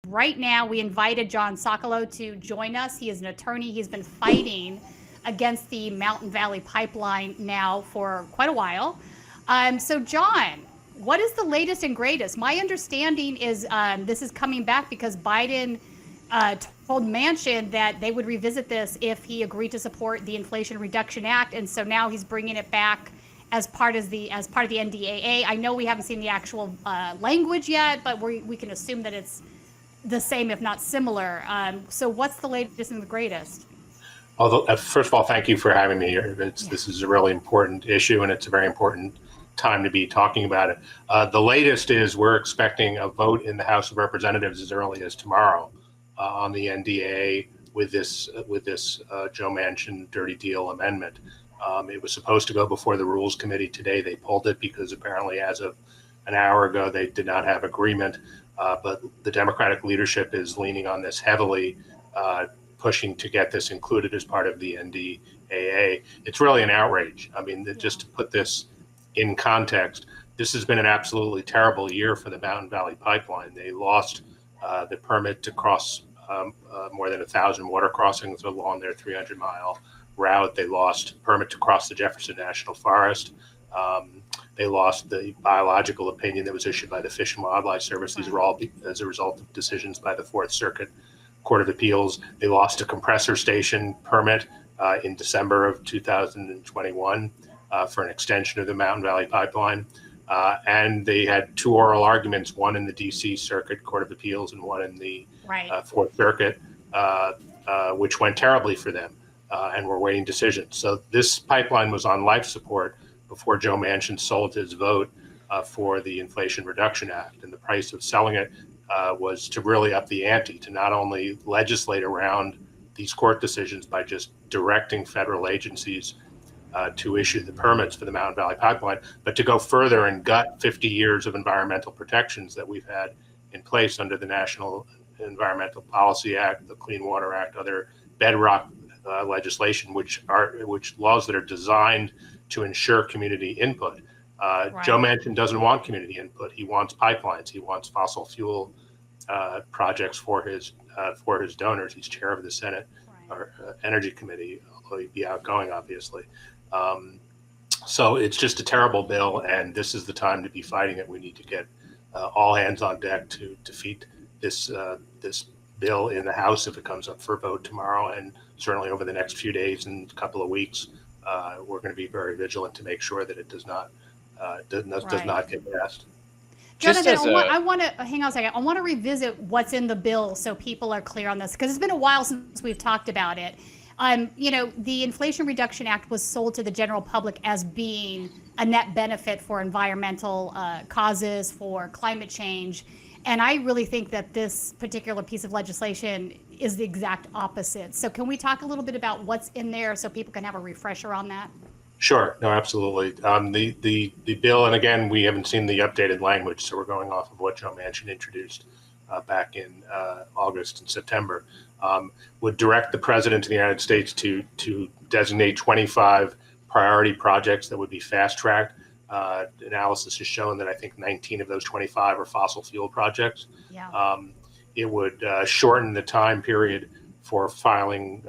right now we invited John Sokolow to join us. He is an attorney. He's been fighting against the Mountain Valley Pipeline now for quite a while. So John, what is the latest and greatest? My understanding is this is coming back because Biden told Manchin that they would revisit this if he agreed to support the Inflation Reduction Act, and so now he's bringing it back as part of the NDAA. I know we haven't seen the actual language yet, but we can assume that it's the same, if not similar. So what's the latest and the greatest? Although, first of all, thank you for having me here. This is a really important issue, and it's a very important time to be talking about it. The latest is we're expecting a vote in the House of Representatives as early as tomorrow on the NDAA with this Joe Manchin dirty deal amendment. It was supposed to go before the Rules Committee today. They pulled it because apparently as of an hour ago, they did not have agreement. But the Democratic leadership is leaning on this heavily, pushing to get this included as part of the NDAA. It's really an outrage. I mean, just to put this in context, this has been an absolutely terrible year for the Mountain Valley Pipeline. They lost the permit to cross more than 1,000 water crossings along their 300-mile route. They lost permit to cross the Jefferson National Forest. They lost the biological opinion that was issued by the Fish and Wildlife Service. These are all as a result of decisions by the Fourth Circuit Court of Appeals. They lost a compressor station permit in December of 2021 for an extension of the Mountain Valley Pipeline. And they had two oral arguments, one in the DC Circuit Court of Appeals and one in the Fourth Circuit, which went terribly for them. And we're waiting decisions. So this pipeline was on life support before Joe Manchin sold his vote for the Inflation Reduction Act. And the price of selling it was to really up the ante, to not only legislate around these court decisions by just directing federal agencies to issue the permits for the Mountain Valley Pipeline, but to go further and gut 50 years of environmental protections that we've had in place under the National Environmental Policy Act, the Clean Water Act, other bedrock legislation, which laws that are designed to ensure community input. Joe Manchin doesn't want community input. He wants pipelines. He wants fossil fuel projects for his donors. He's chair of the Senate Energy Committee, although he'd be outgoing, obviously. So it's just a terrible bill, and this is the time to be fighting it. We need to get all hands on deck to defeat this bill in the House if it comes up for a vote tomorrow, and certainly over the next few days and couple of weeks. We're going to be very vigilant to make sure that it does not get passed. Jonathan, I want to hang on a second. I want to revisit what's in the bill so people are clear on this, because it's been a while since we've talked about it. The Inflation Reduction Act was sold to the general public as being a net benefit for environmental causes, for climate change. And I really think that this particular piece of legislation is the exact opposite. So can we talk a little bit about what's in there so people can have a refresher on that? Sure. No, absolutely. The bill, and again, we haven't seen the updated language, so we're going off of what Joe Manchin introduced back in August and September, would direct the President of the United States to designate 25 priority projects that would be fast-tracked. Analysis has shown that I think 19 of those 25 are fossil fuel projects. Yeah. It would shorten the time period for filing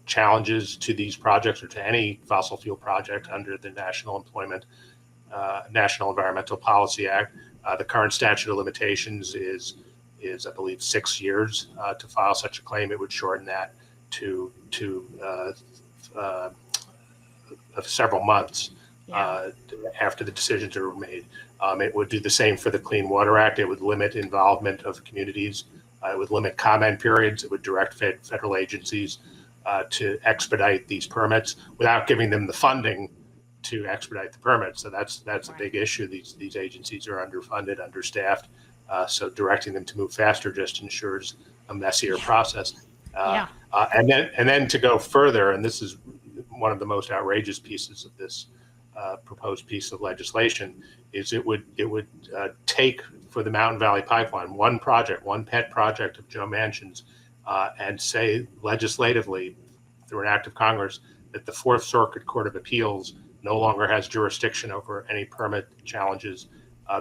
challenges to these projects or to any fossil fuel project under the National Environmental Policy Act. The current statute of limitations is I believe 6 years to file such a claim. It would shorten that to several months. After the decisions are made. It would do the same for the Clean Water Act. It would limit involvement of communities. It would limit comment periods. It would direct federal agencies to expedite these permits without giving them the funding to expedite the permits. So that's a big issue. These agencies are underfunded, understaffed. So directing them to move faster just ensures a messier process. And then to go further, and this is one of the most outrageous pieces of this proposed piece of legislation, is it would take for the Mountain Valley Pipeline one pet project of Joe Manchin's, and say legislatively through an act of Congress that the Fourth Circuit Court of Appeals no longer has jurisdiction over any permit challenges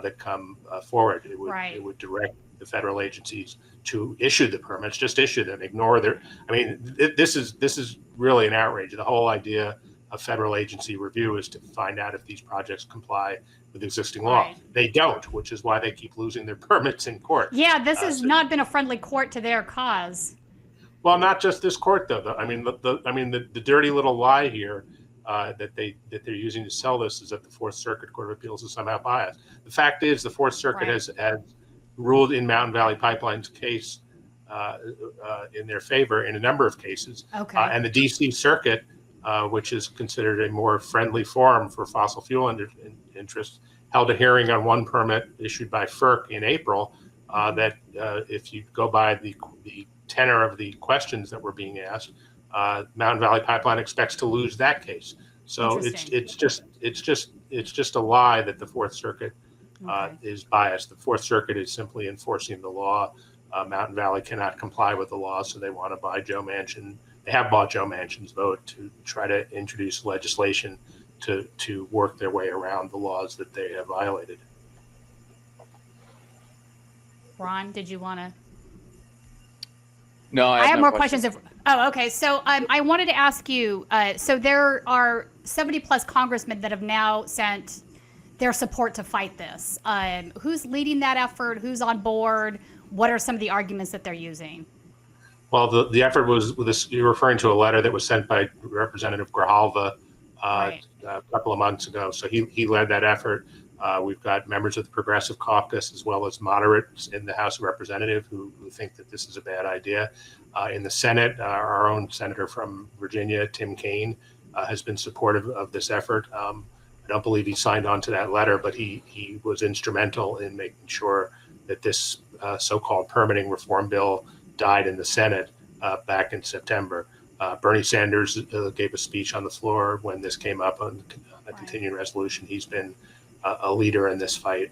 that come forward. It would direct the federal agencies to issue the permits, just issue them, ignore their, this is really an outrage. The whole idea of federal agency review is to find out if these projects comply with existing law. Right. They don't, which is why they keep losing their permits in court. Yeah, this has not been a friendly court to their cause. Well, not just this court, though. The dirty little lie here that they're using to sell this is that the Fourth Circuit Court of Appeals is somehow biased. The fact is, the Fourth Circuit has ruled in Mountain Valley Pipeline's case in their favor in a number of cases. Okay. And the D.C. Circuit, which is considered a more friendly forum for fossil fuel interests, held a hearing on one permit issued by FERC in April that if you go by the tenor of the questions that were being asked, Mountain Valley Pipeline expects to lose that case. So it's just a lie that the Fourth Circuit is biased. The Fourth Circuit is simply enforcing the law. Mountain Valley cannot comply with the law, so they want to buy Joe Manchin. They have bought Joe Manchin's vote to try to introduce legislation to work their way around the laws that they have violated. Ron, did you want to? No, I have more questions. Okay. So I wanted to ask you, so there are 70 plus congressmen that have now sent their support to fight this. Who's leading that effort? Who's on board? What are some of the arguments that they're using? Well, the effort was this. You're referring to a letter that was sent by Representative Grijalva a couple of months ago. So he led that effort. We've got members of the Progressive Caucus as well as moderates in the House of Representatives who think that this is a bad idea. In the Senate, our own senator from Virginia, Tim Kaine, has been supportive of this effort. I don't believe he signed on to that letter, but he was instrumental in making sure that this so-called permitting reform bill died in the Senate back in September. Bernie Sanders gave a speech on the floor when this came up on a continuing resolution. He's been a leader in this fight.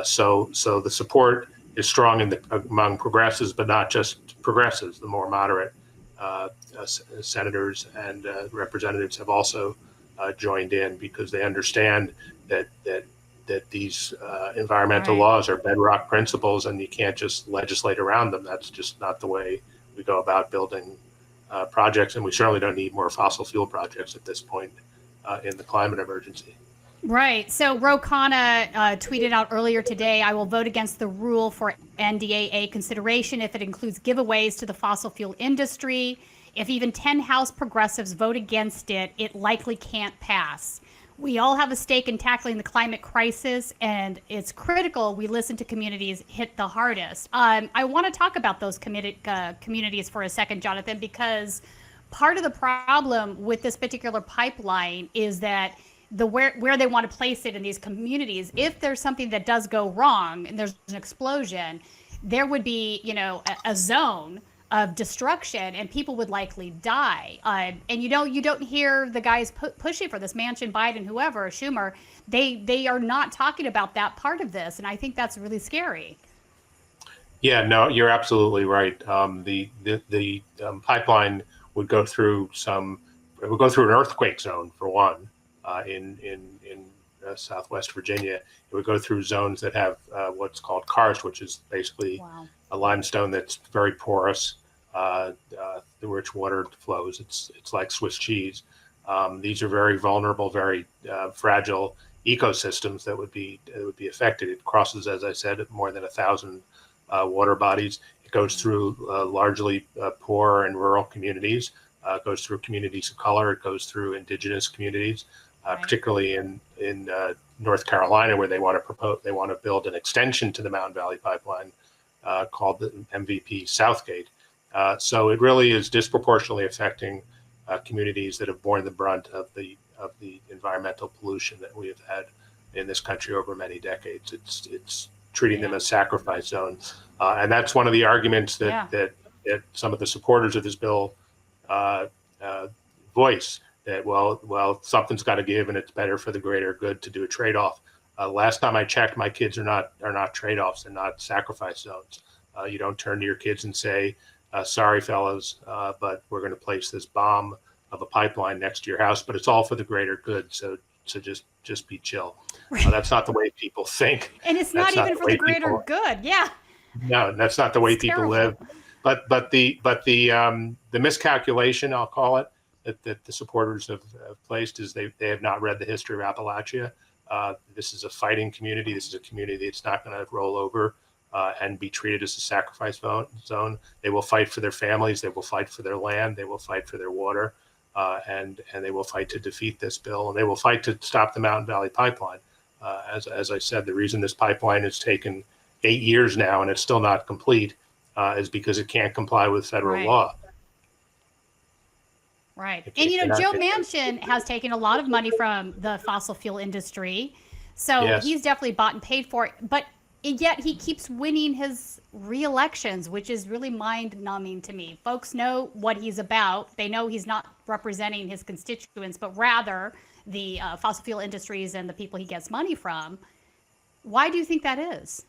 So the support is strong among progressives, but not just progressives. The more moderate senators and representatives have also joined in because they understand that these environmental laws are bedrock principles and you can't just legislate around them. That's just not the way we go about building projects. And we certainly don't need more fossil fuel projects at this point in the climate emergency. Right. So Ro Khanna tweeted out earlier today, I will vote against the rule for NDAA consideration if it includes giveaways to the fossil fuel industry. If even 10 House progressives vote against it, it likely can't pass. We all have a stake in tackling the climate crisis, and it's critical we listen to communities hit the hardest. I want to talk about those communities for a second, Jonathan, because part of the problem with this particular pipeline is that where they want to place it in these communities, if there's something that does go wrong and there's an explosion, there would be, a zone of destruction and people would likely die. And you don't hear the guys pushing for this, Manchin-Biden, whoever, Schumer, they are not talking about that part of this. And I think that's really scary. Yeah, no, you're absolutely right. The pipeline would go through an earthquake zone for one. In Southwest Virginia, it would go through zones that have what's called karst, which is basically a limestone that's very porous. The rich water flows. It's like Swiss cheese. These are very vulnerable, very fragile ecosystems that would be affected. It crosses, as I said, more than 1,000 water bodies. It goes through largely poor and rural communities. It goes through communities of color. It goes through indigenous communities. Particularly in North Carolina, where they want to build an extension to the Mountain Valley Pipeline called the MVP Southgate. So it really is disproportionately affecting communities that have borne the brunt of the environmental pollution that we have had in this country over many decades. It's treating them as sacrifice zones, and that's one of the arguments that some of the supporters of this bill voice. That well, something's got to give, and it's better for the greater good to do a trade-off. Last time I checked, my kids are not trade-offs; they're not sacrifice zones. You don't turn to your kids and say, "Sorry, fellas, but we're going to place this bomb of a pipeline next to your house, but it's all for the greater good. So just be chill." That's not the way people think. And it's not even for the greater good. Yeah. No, that's not the way It's people terrible. live. But the miscalculation, I'll call it, that the supporters have placed is they have not read the history of Appalachia. This is a fighting community. This is a community that's not going to roll over and be treated as a sacrifice zone. They will fight for their families. They will fight for their land. They will fight for their water, and they will fight to defeat this bill. And they will fight to stop the Mountain Valley Pipeline. As I said, the reason this pipeline has taken 8 years now and it's still not complete is because it can't comply with federal law. Right. And, Joe Manchin has taken a lot of money from the fossil fuel industry. So he's definitely bought and paid for it. But yet he keeps winning his re-elections, which is really mind-numbing to me. Folks know what he's about. They know he's not representing his constituents, but rather the fossil fuel industries and the people he gets money from. Why do you think that is?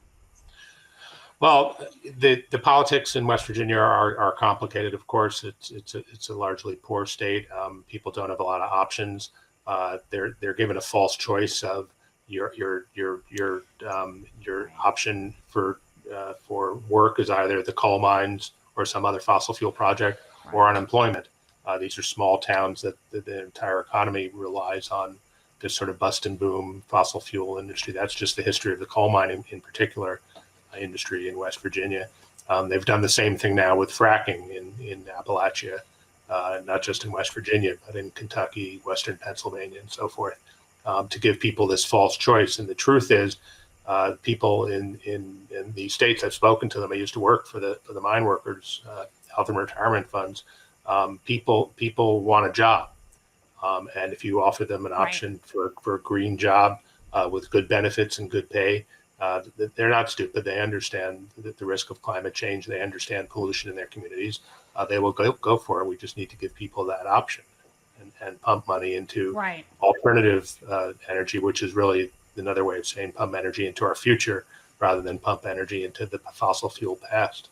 Well, the politics in West Virginia are complicated. Of course, it's a largely poor state. People don't have a lot of options. They're given a false choice of your option for work is either the coal mines or some other fossil fuel project or unemployment. These are small towns that the entire economy relies on this sort of bust and boom fossil fuel industry. That's just the history of the coal mine in particular industry in West Virginia. They've done the same thing now with fracking in Appalachia, not just in West Virginia, but in Kentucky, Western Pennsylvania, and so forth, to give people this false choice. And the truth is, people in these states, I've spoken to them. I used to work for the mine workers' health and retirement funds. People want a job, and if you offer them an option for a green job with good benefits and good pay, they're not stupid. They understand the risk of climate change. They understand pollution in their communities. They will go for it. We just need to give people that option and pump money into alternative energy, which is really another way of saying pump energy into our future rather than pump energy into the fossil fuel past.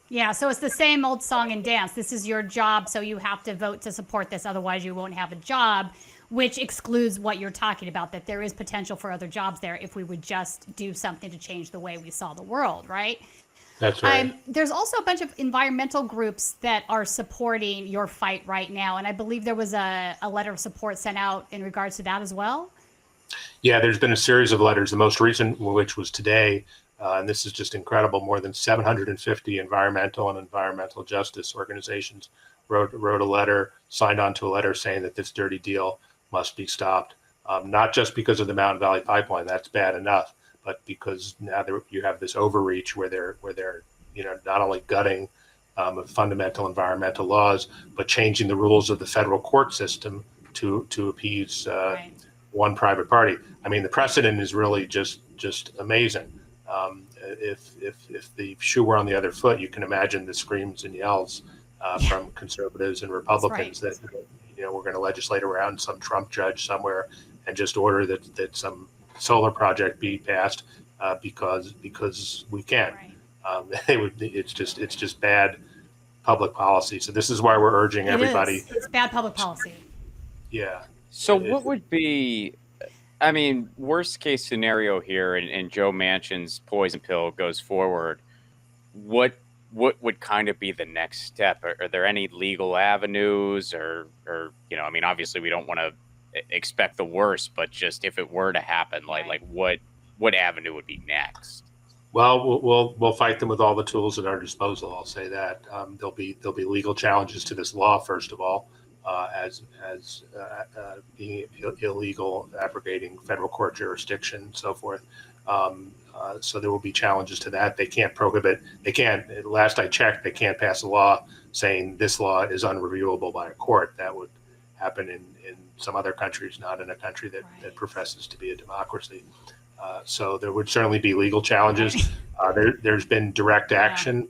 Yeah, so it's the same old song and dance. This is your job, so you have to vote to support this. Otherwise, you won't have a job, which excludes what you're talking about, that there is potential for other jobs there if we would just do something to change the way we saw the world, right? That's right. There's also a bunch of environmental groups that are supporting your fight right now. And I believe there was a letter of support sent out in regards to that as well. Yeah, there's been a series of letters, the most recent which was today. And this is just incredible. More than 750 environmental and environmental justice organizations wrote a letter, signed on to a letter saying that this dirty deal must be stopped. Not just because of the Mountain Valley Pipeline, that's bad enough, but because now you have this overreach where they're not only gutting fundamental environmental laws, but changing the rules of the federal court system to appease one private party. I mean, the precedent is really just amazing. If the shoe were on the other foot, you can imagine the screams and yells from conservatives and Republicans that we're going to legislate around some Trump judge somewhere and just order that some solar project be passed because we can. It's just bad public policy. So this is why we're urging everybody. It's bad public policy. Yeah. So what would be, I mean, worst case scenario here, and Joe Manchin's poison pill goes forward, what would kind of be the next step? Are there any legal avenues or I mean, obviously we don't want to expect the worst, but just if it were to happen, like what avenue would be next? Well, we'll fight them with all the tools at our disposal. I'll say that there'll be legal challenges to this law, first of all, as being illegal, abrogating federal court jurisdiction, and so forth. So there will be challenges to that. They can't prohibit. They can't. Last I checked, they can't pass a law saying this law is unreviewable by a court. That would happen in some other countries, not in a country that professes to be a democracy. So there would certainly be legal challenges. There's been direct action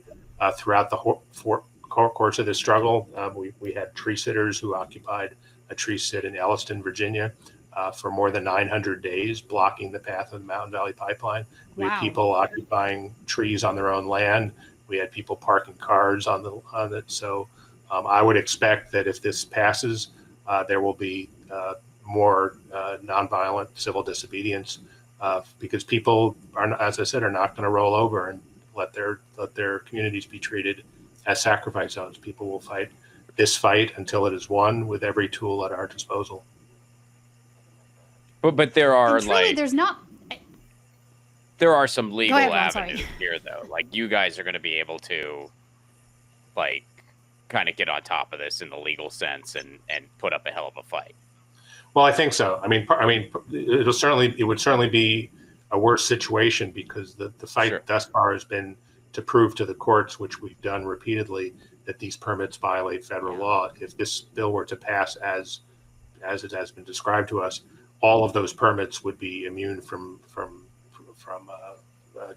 throughout the course of this struggle. We had tree sitters who occupied a tree sit in Elliston, Virginia, for more than 900 days, blocking the path of the Mountain Valley Pipeline. We had people occupying trees on their own land. We had people parking cars on it. So I would expect that if this passes, there will be more nonviolent civil disobedience because people are, as I said, are not going to roll over and let their communities be treated as sacrifice zones. People will fight this fight until it is won with every tool at our disposal. But there are and truly, like there's not. there are some legal ahead, Ron, avenues here, though. Like, you guys are going to be able to, like, kind of get on top of this in the legal sense and put up a hell of a fight. Well, I think so. I mean, it would certainly be a worse situation because the fight Sure. thus far has been to prove to the courts, which we've done repeatedly, that these permits violate federal law. If this bill were to pass as it has been described to us, all of those permits would be immune from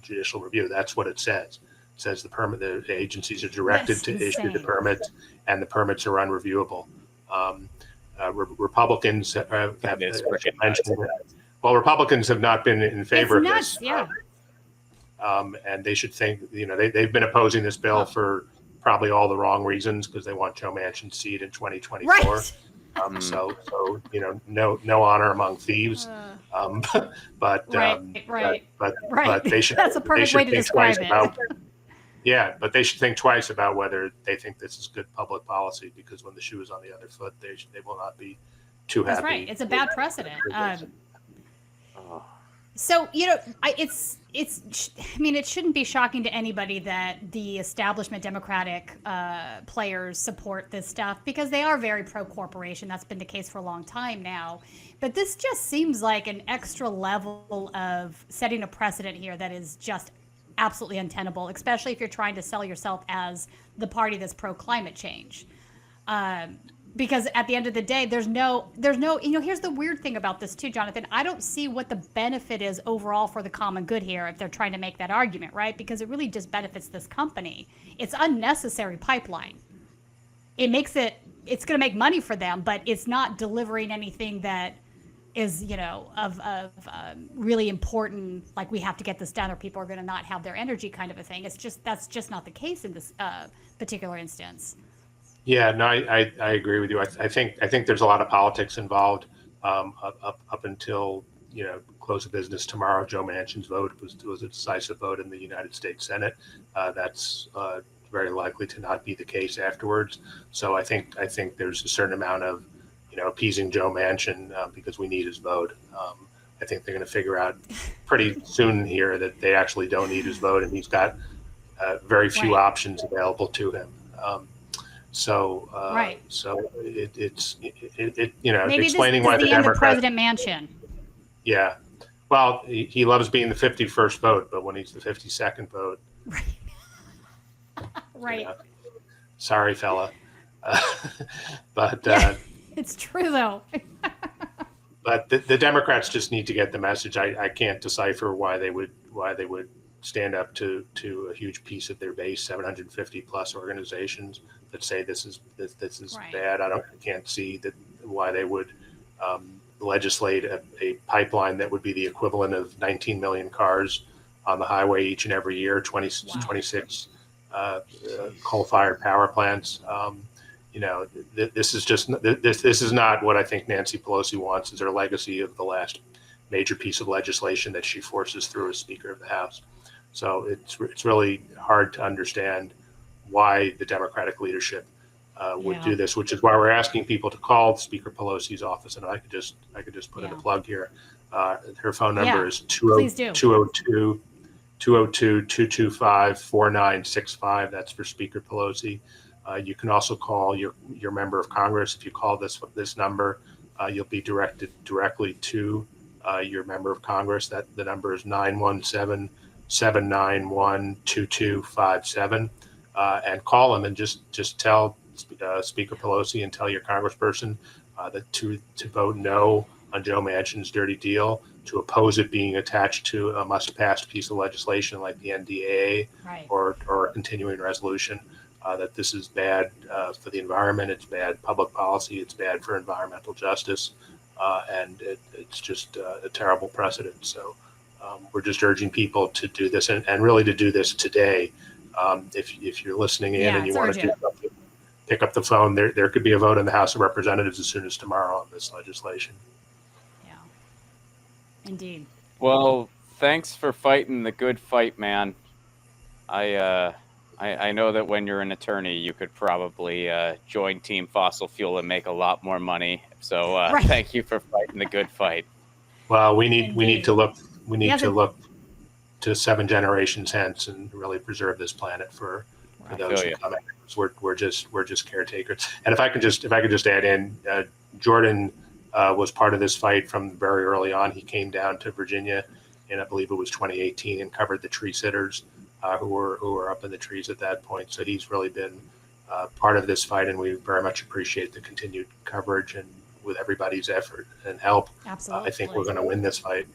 judicial review. That's what it says. It says the agencies are directed to issue the permits, and the permits are unreviewable. Republicans have mentioned. Well, Republicans have not been in favor of this. Yeah. And they should think, they've been opposing this bill for probably all the wrong reasons because they want Joe Manchin's seat in 2024. Right. So no honor among thieves. But they should. That's a perfect way to describe it. But they should think twice about whether they think this is good public policy, because when the shoe is on the other foot, they will not be too happy. That's right. It's a bad precedent. So, it shouldn't be shocking to anybody that the establishment Democratic players support this stuff because they are very pro-corporation. That's been the case for a long time now. But this just seems like an extra level of setting a precedent here that is just absolutely untenable, especially if you're trying to sell yourself as the party that's pro-climate change. Because at the end of the day, there's no, here's the weird thing about this too, Jonathan. I don't see what the benefit is overall for the common good here if they're trying to make that argument, right? Because it really just benefits this company. It's unnecessary pipeline. It's going to make money for them, but it's not delivering anything that is, of really important, like we have to get this done or people are going to not have their energy kind of a thing. That's just not the case in this particular instance. Yeah, no, I agree with you. I think there's a lot of politics involved up until close of business tomorrow. Joe Manchin's vote was a decisive vote in the United States Senate. That's very likely to not be the case afterwards. So I think there's a certain amount of appeasing Joe Manchin because we need his vote. I think they're going to figure out pretty soon here that they actually don't need his vote, and he's got very few options available to him. So it's maybe explaining this why is the end of Democrats. President Manchin. Yeah, well, he loves being the 51st vote, but when he's the 52nd vote, right. Sorry, fella. But it's true though. But the Democrats just need to get the message. I can't decipher why they would stand up to a huge piece of their base, 750 plus organizations that say this is right. bad. I can't see why they would legislate a pipeline that would be the equivalent of 19 million cars on the highway each and every year, 26 coal-fired power plants. This is not what I think Nancy Pelosi wants as her legacy of the last major piece of legislation that she forces through as Speaker of the House. So it's really hard to understand why the Democratic leadership would do this, which is why we're asking people to call Speaker Pelosi's office. And I could just put in a plug here. Her phone number is 202-225-4965. That's for Speaker Pelosi. You can also call your member of Congress. If you call this number, you'll be directed directly to your member of Congress. The number is 917-791-2257. And call them and just tell Speaker Pelosi and tell your congressperson that to vote no on Joe Manchin's dirty deal, to oppose it being attached to a must-pass piece of legislation like the NDAA or a continuing resolution. That this is bad for the environment, it's bad public policy, it's bad for environmental justice, and it's just a terrible precedent. So we're just urging people to do this and really to do this today. If you're listening in and you want to pick up the phone, there could be a vote in the House of Representatives as soon as tomorrow on this legislation. Yeah, indeed. Well, thanks for fighting the good fight, man. I know that when you're an attorney, you could probably join Team Fossil Fuel and make a lot more money. So Right. thank you for fighting the good fight. Well, we need Indeed. to look Yes, to look to 7 generations hence and really preserve this planet for I those feel who you. come after us. We're just caretakers. And if I could just add in, Jordan was part of this fight from very early on. He came down to Virginia, and I believe it was 2018, and covered the tree sitters who were up in the trees at that point. So he's really been part of this fight, and we very much appreciate the continued coverage and with everybody's effort and help. absolutely. I think we're going to win this fight.